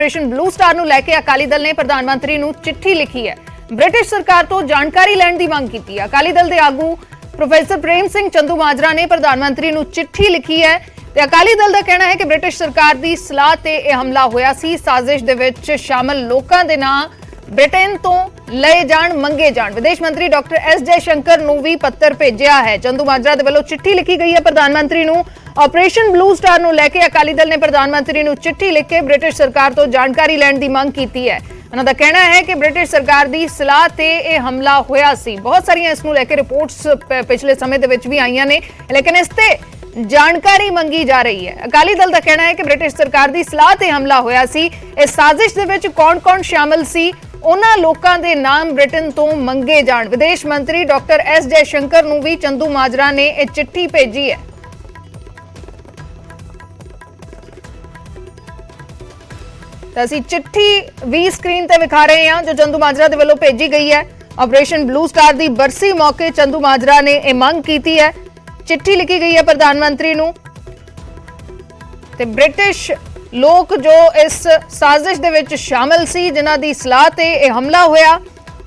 Operation blue star ਨੂੰ ਲੈ ਕੇ ਅਕਾਲੀ ਦਲ ਨੇ ਪ੍ਰਧਾਨ ਮੰਤਰੀ ਨੂੰ ਚਿੱਠੀ ਲਿਖੀ ਹੈ। ਬ੍ਰਿਟਿਸ਼ ਸਰਕਾਰ ਤੋਂ ਜਾਣਕਾਰੀ ਲੈਣ ਦੀ ਮੰਗ ਕੀਤੀ ਹੈ। ਅਕਾਲੀ ਦਲ ਦੇ ਆਗੂ ਪ੍ਰੋਫੈਸਰ ਪ੍ਰੇਮ ਸਿੰਘ ਚੰਦੂਮਾਜਰਾ ਨੇ ਪ੍ਰਧਾਨ ਮੰਤਰੀ ਨੂੰ ਚਿੱਠੀ ਲਿਖੀ ਹੈ ਤੇ ਅਕਾਲੀ ਦਲ ਦਾ ਕਹਿਣਾ ਹੈ ਕਿ ਬ੍ਰਿਟਿਸ਼ ਸਰਕਾਰ ਦੀ ਸਲਾਹ ਤੇ ਇਹ ਹਮਲਾ ਹੋਇਆ ਸੀ। ਸਾਜ਼ਿਸ਼ ਦੇ ਵਿੱਚ ਸ਼ਾਮਲ ਲੋਕਾਂ ਦੇ ਨਾਂ ब्रिटेन तो लए जाण मंगे जाण। विदेश मंत्री डॉक्टर एस जयशंकर नूं भी पत्र भेजिया है। चंदूमाजरा दे वल्लों चिट्ठी लिखी गई है प्रधानमंत्री नूं। ऑपरेशन ब्लू स्टार नूं लैके अकाली दल ने प्रधानमंत्री नूं चिट्ठी लिख के ब्रिटिश सरकार तो जानकारी लैण दी मंग कीती है। उन्हां दा कहना है कि ब्रिटिश सरकार दी सलाह ते इह हमला होया सी। बहुत सारियां इस नूं लैके रिपोर्ट्स पिछले समय दे विच भी आईयां ने, लेकिन इस ते जानकारी मंगी जा रही है। अकाली दल का कहना है कि ब्रिटिश सरकार दी सलाह ते हमला होया सी। इस साजिश दे विच कौन-कौन शामिल सी, उन्हां लोकां दे नाम ब्रिटेन तो मंगे जाण। विदेश मंत्री डॉक्टर एस जयशंकर नूं भी चंदूमाजरा ने एक चिट्ठी भेजी है। तो असीं चिट्ठी भी स्क्रीन ते विखा रहे हैं जो चंदूमाजरा दे वल्लों भेजी गई है। ऑपरेशन ब्लू स्टार दी बरसी मौके चंदूमाजरा ने यह मंग कीती है। चिट्ठी लिखी गई है प्रधानमंत्री नूं ते ब्रिटिश लोग जो इस साजिश दे विच शामिल सी, जिन्हां दी सलाह ते यह हमला होया,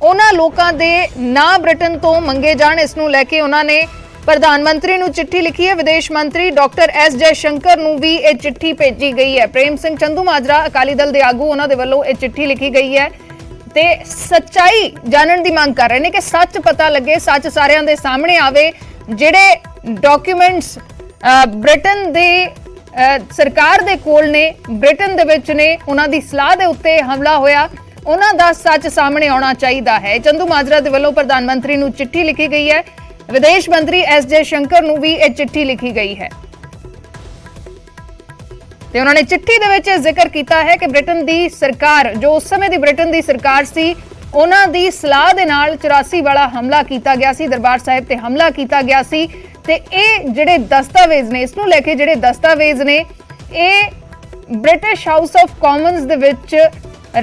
उन्हां लोकां दे नां ब्रिटेन तो मंगे जाण। इस नूं लैके उन्हां ने प्रधानमंत्री नूं चिट्ठी लिखी है। विदेश मंत्री डॉक्टर एस जयशंकर नूं भी यह चिट्ठी भेजी गई है। प्रेम सिंह चंदूमाजरा अकाली दल दे आगू, उन्हां दे वल्लों यह चिट्ठी लिखी गई है ते सच्चाई जानण दी मंग कर रहे ने कि सच पता लगे, सच सारियां दे सामने आवे। जिहड़े डॉक्यूमेंट्स ब्रिटेन दे सरकार दे कोल ने, ब्रिटेन दे विच ने, उन्हां दी सलाह दे उत्ते हमला होया, उन्हां दा सच सामने आउणा चाहीदा है। चंदूमाजरा दे वल्लों प्रधानमंत्री नूं चिट्ठी लिखी गई है। विदेश मंत्री एस जयशंकर नूं भी यह चिट्ठी लिखी गई है ते उन्होंने चिट्ठी दे विच जिक्र कीता है कि ब्रिटेन दी सरकार, जो उस समय दी ब्रिटेन दी सरकार सी, उन्हां दी सलाह दे नाल 84 वाला हमला कीता गया सी, दरबार साहिब ते हमला कीता गया सी ते ये जिहड़े दस्तावेज ने, इसनूं लैके जिहड़े दस्तावेज ने, ये ब्रिटिश हाउस ऑफ कॉमन्स दे विच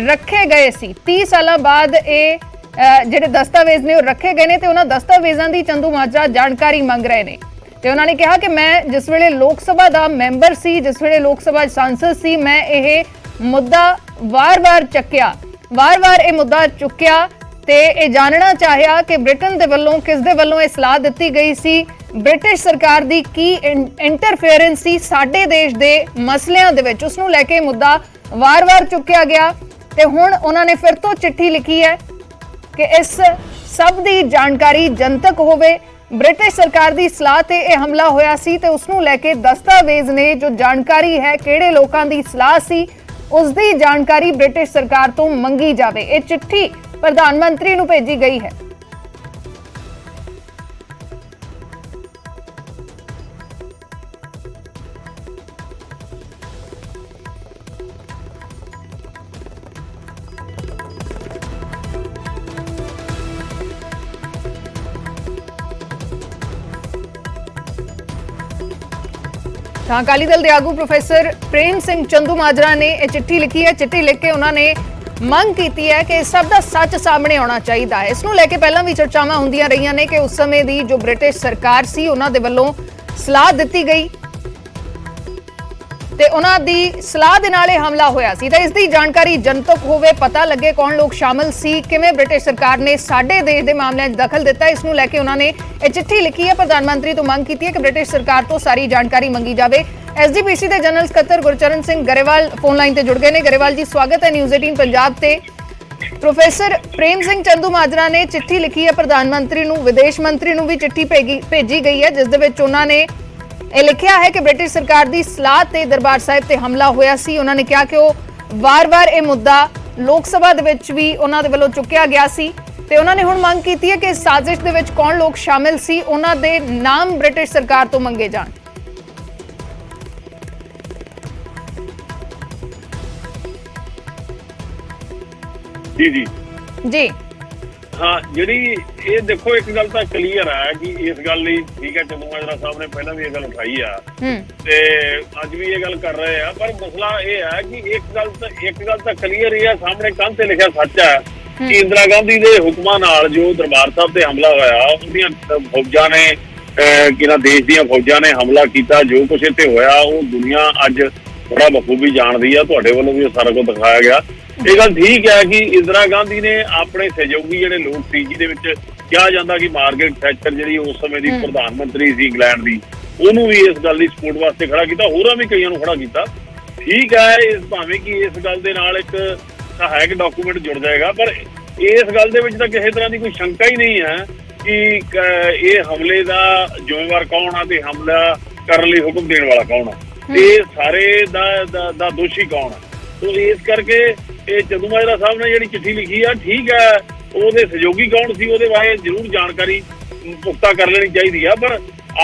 रखे गए सी। 30 साल बाद ये जिहड़े दस्तावेज ने रखे गए ने ते उन्हां दस्तावेजां दी चंदूमाजरा जानकारी मंग रहे ने ते उन्हां ने कहा कि मैं जिस वेले लोक सभा दा मैंबर सी, जिस वेले लोक सभा सांसद सी, मैं यह मुद्दा वार-वार चक्या, वार-वार ये मुद्दा चुक्या ते ये जानना चाहया कि ब्रिटेन दे वल्लों किस दे वल्लों ये सलाह दित्ती गई सी, ब्रिटिश सरकार दी की इंटरफेरेंस सी साडे देश दे मसलियां दे विच। उसनूं लैके मुद्दा वार-वार चुक्या गया ते हुण उन्हां ने फिर तो चिट्ठी लिखी है कि इस सब दी जानकारी जनतक होवे। ब्रिटिश सरकार दी सलाह ते यह हमला होया सी ते उसनूं लैके दस्तावेज ने, जो जानकारी है किहड़े लोकां दी सलाह सी, उस दी जानकारी ब्रिटिश सरकार तो मंगी जावे। ये चिट्ठी प्रधानमंत्री नूं भेजी गई है। अकाली दल के आगू प्रोफेसर प्रेम सिंह चंदूमाजरा ने यह चिट्ठी लिखी है। चिट्ठी लिख के उन्होंने मंग की है कि इस सब का सच सामने आना चाहिए है। इसनूं लैके पहलां भी चर्चावां होंदियां रहियां ने कि उस समय दी जो ब्रिटिश सरकार सी, उन्हां दे वल्लों सलाह दित्ती गई ते उन्हां दी सलाह दे नाल इह हमला होया सी। तां इस दी जानकारी जनतक होवे, पता लगे कौन लोग शामिल सी, किवें ब्रिटिश सरकार ने साडे देश दे मामलिਆਂ 'ਚ दखल दिता। इसनूं लैके उन्होंने यह चिट्ठी लिखी है। प्रधानमंत्री तो मंग की है कि ब्रिटिश सरकार तो सारी जानकारी मंगी जाए। एसजीपीसी के जनरल सकत्तर गुरचरण सिंह गरेवाल फोन लाइन ते जुड़ गए हैं। गरेवाल जी, स्वागत है न्यूज़ 18 पंजाब ते। प्रोफेसर प्रेम सिंह चंदूमाजरा ने चिट्ठी लिखी है प्रधानमंत्री नूं, विदेश मंत्री नूं भी चिट्ठी भेजी गई है, जिस दे विच उन्होंने यह लिखा है कि ब्रिटिश सरकार की सलाह ते दरबार साहिब ते हमला होया सी। उन्होंने कहा कि वह वार-वार यह मुद्दा लोक सभा दे विच भी उन्हां दे वल्लों चुक्या गया सी ते उन्होंने हुण मंग की है कि इस साजिश दे विच कौन लोग शामिल सी, उन्हां दे नाम ब्रिटिश सरकार तो मंगे जाण। जी जी जी हाँ, जी ये देखो एक गल तो क्लीयर है कि इस गल ठीक है, चंदूमाजरा साहब ने पहला भी ये गल उठाई है ते अज भी ये गल कर रहे हैं, पर मसला ये है कि एक गल तो क्लीयर ही है, सामने कंध ते लिखा सच है कि इंदिरा गांधी के हुक्मां नाल जो दरबार साहब ते हमला होया, उहदियां फौजां ने कि देश दीयां फौजां ने हमला किया। जो कुछ इत्थे होया वो दुनिया अज ਬੜਾ ਬਖੂਬੀ ਜਾਣਦੀ ਆ, ਤੁਹਾਡੇ ਵੱਲੋਂ ਵੀ ਸਾਰਾ ਕੁਝ ਦਿਖਾਇਆ ਗਿਆ। ਇਹ ਗੱਲ ਠੀਕ ਹੈ ਕਿ ਇੰਦਰਾ ਗਾਂਧੀ ਨੇ ਆਪਣੇ ਸਹਿਯੋਗੀ ਜਿਹੜੇ ਲੋਕ ਸੀ, ਜਿਹਦੇ ਵਿੱਚ ਕਿਹਾ ਜਾਂਦਾ ਕਿ ਮਾਰਗਰੇਟ ਥੈਚਰ ਜਿਹੜੀ ਉਸ ਸਮੇਂ ਦੀ ਪ੍ਰਧਾਨ ਮੰਤਰੀ ਸੀ ਇੰਗਲੈਂਡ ਦੀ, ਉਹਨੂੰ ਵੀ ਇਸ ਗੱਲ ਦੀ ਸਪੋਰਟ ਵਾਸਤੇ ਖੜਾ ਕੀਤਾ, ਹੋਰਾਂ ਵੀ ਕਈਆਂ ਨੂੰ ਖੜਾ ਕੀਤਾ। ਠੀਕ ਹੈ, ਇਸ ਭਾਵੇਂ ਕਿ ਇਸ ਗੱਲ ਦੇ ਨਾਲ ਇੱਕ ਸਹਾਇਕ ਡਾਕੂਮੈਂਟ ਜੁੜ ਜਾਏਗਾ, ਪਰ ਇਸ ਗੱਲ ਦੇ ਵਿੱਚ ਤਾਂ ਕਿਸੇ ਤਰ੍ਹਾਂ ਦੀ ਕੋਈ ਸ਼ੰਕਾ ਹੀ ਨਹੀਂ ਹੈ ਕਿ ਇਹ ਹਮਲੇ ਦਾ ਜ਼ਿੰਮੇਵਾਰ ਕੌਣ ਆ ਤੇ ਹਮਲਾ ਕਰਨ ਲਈ ਹੁਕਮ ਦੇਣ ਵਾਲਾ ਕੌਣ ਆ, ਇਹ ਸਾਰੇ ਦਾ ਦੋਸ਼ੀ ਕੌਣ ਆ। ਸੋ ਇਸ ਕਰਕੇ ਇਹ ਚੰਦੂਮਾਜਰਾ ਸਾਹਿਬ ਨੇ ਜਿਹੜੀ ਚਿੱਠੀ ਲਿਖੀ ਆ, ਠੀਕ ਹੈ, ਉਹਦੇ ਸਹਿਯੋਗੀ ਕੌਣ ਸੀ ਉਹਦੇ ਬਾਰੇ ਜ਼ਰੂਰ ਜਾਣਕਾਰੀ ਪੁਖਤਾ ਕਰ ਲੈਣੀ ਚਾਹੀਦੀ ਆ, ਪਰ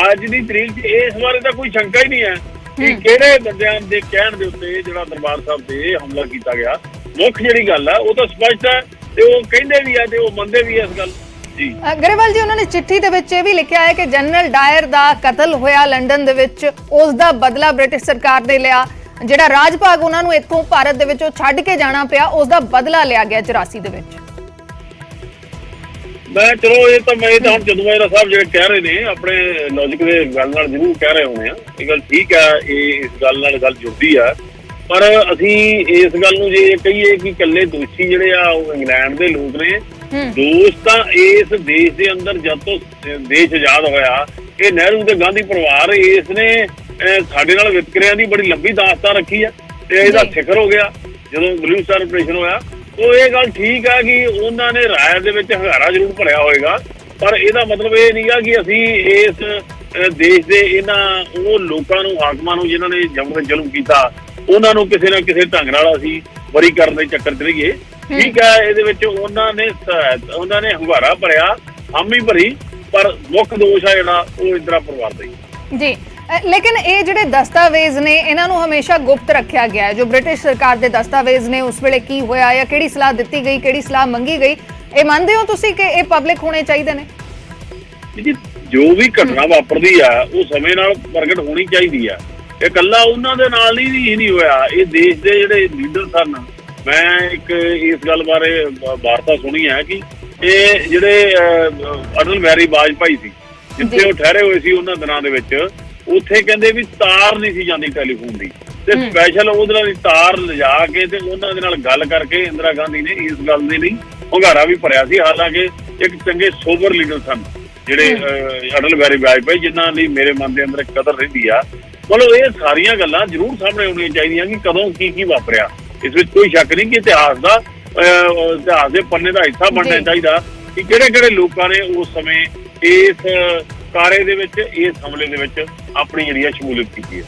ਅੱਜ ਦੀ ਤਰੀਕ 'ਚ ਇਸ ਬਾਰੇ ਤਾਂ ਕੋਈ ਸ਼ੰਕਾ ਹੀ ਨਹੀਂ ਹੈ ਕਿ ਕਿਹੜੇ ਬੰਦਿਆਂ ਦੇ ਕਹਿਣ ਦੇ ਉੱਤੇ ਜਿਹੜਾ ਦਰਬਾਰ ਸਾਹਿਬ ਤੇ ਹਮਲਾ ਕੀਤਾ ਗਿਆ। ਮੁੱਖ ਜਿਹੜੀ ਗੱਲ ਆ ਉਹ ਤਾਂ ਸਪਸ਼ਟ ਹੈ ਤੇ ਉਹ ਕਹਿੰਦੇ ਵੀ ਆ ਤੇ ਉਹ ਮੰਨਦੇ ਵੀ ਇਸ ਗੱਲ। ਜੀ ਗਰੇਵਾਲ ਜੀ, ਉਹਨਾਂ ਨੇ ਚਿੱਠੀ ਦੇ ਵਿੱਚ ਇਹ ਵੀ ਲਿਖਿਆ ਹੈ ਕਿ ਜਨਰਲ ਡਾਇਰ ਦਾ ਕਤਲ ਹੋਇਆ ਲੰਡਨ ਦੇ ਵਿੱਚ, ਉਸ ਦਾ ਬਦਲਾ ਬ੍ਰਿਟਿਸ਼ ਸਰਕਾਰ ਨੇ ਲਿਆ। ਜਿਹੜਾ ਰਾਜ ਭਾਗ ਉਹਨਾਂ ਨੂੰ ਇੱਥੋਂ ਭਾਰਤ ਦੇ ਵਿੱਚੋਂ ਛੱਡ ਕੇ ਜਾਣਾ ਪਿਆ, ਉਸ ਦਾ ਬਦਲਾ ਲਿਆ ਗਿਆ 84 ਦੇ ਵਿੱਚ। ਮੈਂ ਚਲੋ ਇਹ ਤਾਂ ਹੁਣ ਚੰਦੂਮਾਜਰਾ ਸਾਹਿਬ ਜਿਹੜੇ ਕਹਿ ਰਹੇ ਨੇ ਆਪਣੇ ਲੌਜਿਕ ਦੇ ਗੱਲ ਨਾਲ ਜ਼ਰੂਰ ਕਹਿ ਰਹੇ ਹੋਣੇ ਆ, ਇਹ ਗੱਲ ਠੀਕ ਹੈ, ਇਹ ਇਸ ਗੱਲ ਨਾਲ ਗੱਲ ਜੁੜਦੀ ਆ, ਪਰ ਅਸੀਂ ਇਸ ਗੱਲ ਨੂੰ ਜੇ ਕਹੀਏ ਕਿ ਇਕੱਲੇ ਦੋਸ਼ੀ ਜਿਹੜੇ ਆ ਉਹ ਇੰਗਲੈਂਡ ਦੇ ਲੋਕ ਨੇ, ਦੋਸ਼ ਤਾਂ ਇਸ ਦੇਸ਼ ਦੇ ਅੰਦਰ ਜਦ ਤੋਂ ਦੇਸ਼ ਆਜ਼ਾਦ ਹੋਇਆ, ਇਹ ਨਹਿਰੂ ਤੇ ਗਾਂਧੀ ਪਰਿਵਾਰ ਇਸ ਨੇ ਸਾਡੇ ਨਾਲ ਵਿਤਕਰਿਆਂ ਦੀ ਬੜੀ ਲੰਬੀ ਦਾਸਤਾਨ ਰੱਖੀ ਆ ਤੇ ਇਹਦਾ ਸਿਖਰ ਹੋ ਗਿਆ ਜਦੋਂ ਬਲੂ ਸਟਾਰ ਆਪਰੇਸ਼ਨ ਹੋਇਆ। ਉਹ ਇਹ ਗੱਲ ਠੀਕ ਆ ਕਿ ਉਹਨਾਂ ਨੇ ਰਾਇ ਦੇ ਵਿੱਚ ਹੰਗਾਰਾ ਜ਼ਰੂਰ ਭਰਿਆ ਹੋਏਗਾ, ਪਰ ਇਹਦਾ ਮਤਲਬ ਇਹ ਨਹੀਂ ਆ ਕਿ ਅਸੀਂ ਇਸ ਦੇਸ਼ ਦੇ ਇਹਨਾਂ ਉਹ ਲੋਕਾਂ ਨੂੰ, ਹਾਕਮਾਂ ਨੂੰ ਜਿਨ੍ਹਾਂ ਨੇ ਜ਼ੁਲਮ ਕੀਤਾ, ਉਹਨਾਂ ਨੂੰ ਕਿਸੇ ਨਾ ਕਿਸੇ ਢੰਗ ਨਾਲ ਅਸੀਂ ਬਰੀ ਕਰਨ ਦੇ ਚੱਕਰ ਚ ਰਹੀਏ। ਠੀਕ ਹੈ, ਇਹਦੇ ਵਿੱਚ ਉਹਨਾਂ ਨੇ ਹੰਗਾਰਾ ਭਰਿਆ, ਹਾਮੀ ਭਰੀ, ਪਰ ਮੁੱਖ ਦੋਸ਼ ਆ ਜਿਹੜਾ ਉਹ ਇੰਦਰਾ ਪਰਿਵਾਰ ਦਾ ਹੀ। ਜੀ, ਲੇਕਿਨ ਇਹ ਜਿਹੜੇ ਦਸਤਾਵੇਜ਼ ਨੇ ਇਹਨਾਂ ਨੂੰ ਹਮੇਸ਼ਾ ਗੁਪਤ ਰੱਖਿਆ ਗਿਆ ਹੈ। ਜੋ ਬ੍ਰਿਟਿਸ਼ ਸਰਕਾਰ ਦੇ ਦਸਤਾਵੇਜ਼ ਨੇ, ਉਸ ਵੇਲੇ ਕੀ ਹੋਇਆ ਜਾਂ ਕਿਹੜੀ ਸਲਾਹ ਦਿੱਤੀ ਗਈ, ਕਿਹੜੀ ਸਲਾਹ ਮੰਗੀ ਗਈ, ਇਹ ਮੰਨਦੇ ਹੋ ਤੁਸੀਂ ਕਿ ਇਹ ਪਬਲਿਕ ਹੋਣੇ ਚਾਹੀਦੇ ਨੇ? ਜੀ, ਜੋ ਵੀ ਘਟਨਾ ਵਾਪਰਦੀ ਆ ਉਹ ਸਮੇਂ ਨਾਲ ਪ੍ਰਗਟ ਹੋਣੀ ਚਾਹੀਦੀ ਆ। ਇਹ ਇਕੱਲਾ ਉਹਨਾਂ ਦੇ ਨਾਲ ਹੀ ਨਹੀਂ ਹੋਇਆ, ਇਹ ਦੇਸ਼ ਦੇ ਜਿਹੜੇ ਲੀਡਰ ਸਨ। ਮੈਂ ਇੱਕ ਇਸ ਗੱਲ ਬਾਰੇ ਵਾਰਤਾ ਸੁਣੀ ਹੈ ਕਿ ਇਹ ਜਿਹੜੇ ਅਟਲ ਬਿਹਾਰੀ ਵਾਜਪਾਈ ਸੀ, ਜਿੱਥੇ ਉਹ ਠਹਿਰੇ ਹੋਏ ਸੀ ਉਹਨਾਂ ਦਿਨਾਂ ਦੇ ਵਿੱਚ, ਉੱਥੇ ਕਹਿੰਦੇ ਵੀ ਤਾਰ ਨਹੀਂ ਸੀ ਜਾਂਦੀ ਟੈਲੀਫੋਨ ਦੀ, ਤੇ ਸਪੈਸ਼ਲ ਉਹਦੇ ਦੀ ਤਾਰ ਲਿਜਾ ਕੇ ਤੇ ਉਹਨਾਂ ਦੇ ਨਾਲ ਗੱਲ ਕਰਕੇ ਇੰਦਰਾ ਗਾਂਧੀ ਨੇ ਇਸ ਗੱਲ ਦੇ ਲਈ ਹੰਗਾਰਾ ਵੀ ਭਰਿਆ ਸੀ। ਹਾਲਾਂਕਿ ਇੱਕ ਚੰਗੇ ਸੋਬਰ ਲੀਡਰ ਸਨ ਜਿਹੜੇ ਅਟਲ ਬਿਹਾਰੀ ਵਾਜਪਾਈ, ਜਿਨ੍ਹਾਂ ਲਈ ਮੇਰੇ ਮਨ ਦੇ ਅੰਦਰ ਕਦਰ ਰਹਿੰਦੀ ਆ। ਮਤਲਬ ਇਹ ਸਾਰੀਆਂ ਗੱਲਾਂ ਜ਼ਰੂਰ ਸਾਹਮਣੇ ਆਉਣੀਆਂ ਚਾਹੀਦੀਆਂ ਕਿ ਕਦੋਂ ਕੀ ਵਾਪਰਿਆ। ਇਸ ਵਿੱਚ ਕੋਈ ਸ਼ੱਕ ਨਹੀਂ ਕਿ ਇਤਿਹਾਸ ਦੇ ਪੰਨੇ ਦਾ ਹਿੱਸਾ ਬਣਨਾ ਚਾਹੀਦਾ ਕਿ ਕਿਹੜੇ ਲੋਕਾਂ ਨੇ ਉਸ ਸਮੇਂ ਇਸ ਕਾਰੇ ਦੇ ਵਿੱਚ, ਇਸ ਹਮਲੇ ਦੇ ਵਿੱਚ ਆਪਣੀ ਜਿਹੜੀ ਸ਼ਮੂਲੀਅਤ ਕੀਤੀ ਹੈ।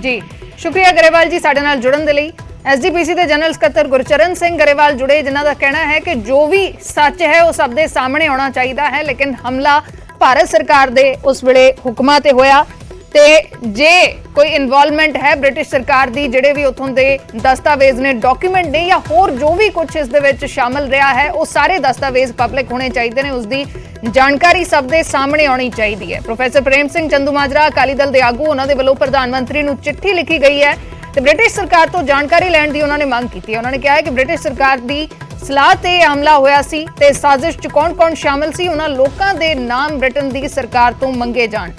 ਜੀ, ਸ਼ੁਕਰੀਆ ਗਰੇਵਾਲ ਜੀ ਸਾਡੇ ਨਾਲ ਜੁੜਨ ਦੇ ਲਈ। ਐਸਜੀਪੀਸੀ ਦੇ ਜਨਰਲ ਸਕੱਤਰ ਗੁਰਚਰਨ ਸਿੰਘ ਗਰੇਵਾਲ ਜੁੜੇ, ਜਿਨ੍ਹਾਂ ਦਾ ਕਹਿਣਾ ਹੈ ਕਿ ਜੋ ਵੀ ਸੱਚ ਹੈ ਉਹ ਸਭ ਦੇ ਸਾਹਮਣੇ ਆਉਣਾ ਚਾਹੀਦਾ ਹੈ, ਲੇਕਿਨ ਹਮਲਾ ਭਾਰਤ ਸਰਕਾਰ ਦੇ ਉਸ ਵੇਲੇ ਹੁਕਮਾਂ ਤੇ ਹੋਇਆ ਤੇ ਜੇ ਕੋਈ ਇਨਵੋਲਵਮੈਂਟ ਹੈ ਬ੍ਰਿਟਿਸ਼ ਸਰਕਾਰ ਦੀ, ਜਿਹੜੇ ਵੀ ਉੱਥੋਂ ਦੇ ਦਸਤਾਵੇਜ਼ ਨੇ, ਡਾਕੂਮੈਂਟ ਨੇ ਜਾਂ ਹੋਰ ਜੋ ਵੀ ਕੁਝ ਇਸ ਦੇ ਵਿੱਚ ਸ਼ਾਮਲ ਰਿਹਾ ਹੈ, ਉਹ ਸਾਰੇ ਦਸਤਾਵੇਜ਼ ਪਬਲਿਕ ਹੋਣੇ ਚਾਹੀਦੇ ਨੇ, ਉਸ ਦੀ ਜਾਣਕਾਰੀ ਸਭ ਦੇ ਸਾਹਮਣੇ ਆਉਣੀ ਚਾਹੀਦੀ ਹੈ। ਪ੍ਰੋਫੈਸਰ ਪ੍ਰੇਮ ਸਿੰਘ ਚੰਦੂਮਾਜਰਾ ਅਕਾਲੀ ਦਲ ਦੇ ਆਗੂ, ਉਹਨਾਂ ਦੇ ਵੱਲੋਂ ਪ੍ਰਧਾਨ ਮੰਤਰੀ ਨੂੰ ਚਿੱਠੀ ਲਿਖੀ ਗਈ ਹੈ ਤੇ ਬ੍ਰਿਟਿਸ਼ ਸਰਕਾਰ ਤੋਂ ਜਾਣਕਾਰੀ ਲੈਣ ਦੀ ਉਹਨਾਂ ਨੇ ਮੰਗ ਕੀਤੀ ਹੈ। ਉਹਨਾਂ ਨੇ ਕਿਹਾ ਹੈ ਕਿ ਬ੍ਰਿਟਿਸ਼ ਸਰਕਾਰ ਦੀ ਸਲਾਹ ਤੇ ਹਮਲਾ ਹੋਇਆ ਸੀ ਤੇ ਸਾਜ਼ਿਸ਼ 'ਚ ਕੌਣ-ਕੌਣ ਸ਼ਾਮਲ ਸੀ, ਉਹਨਾਂ ਲੋਕਾਂ ਦੇ ਨਾਮ ਬ੍ਰਿਟਨ ਦੀ ਸਰਕਾਰ ਤੋਂ ਮੰਗੇ ਜਾਣ।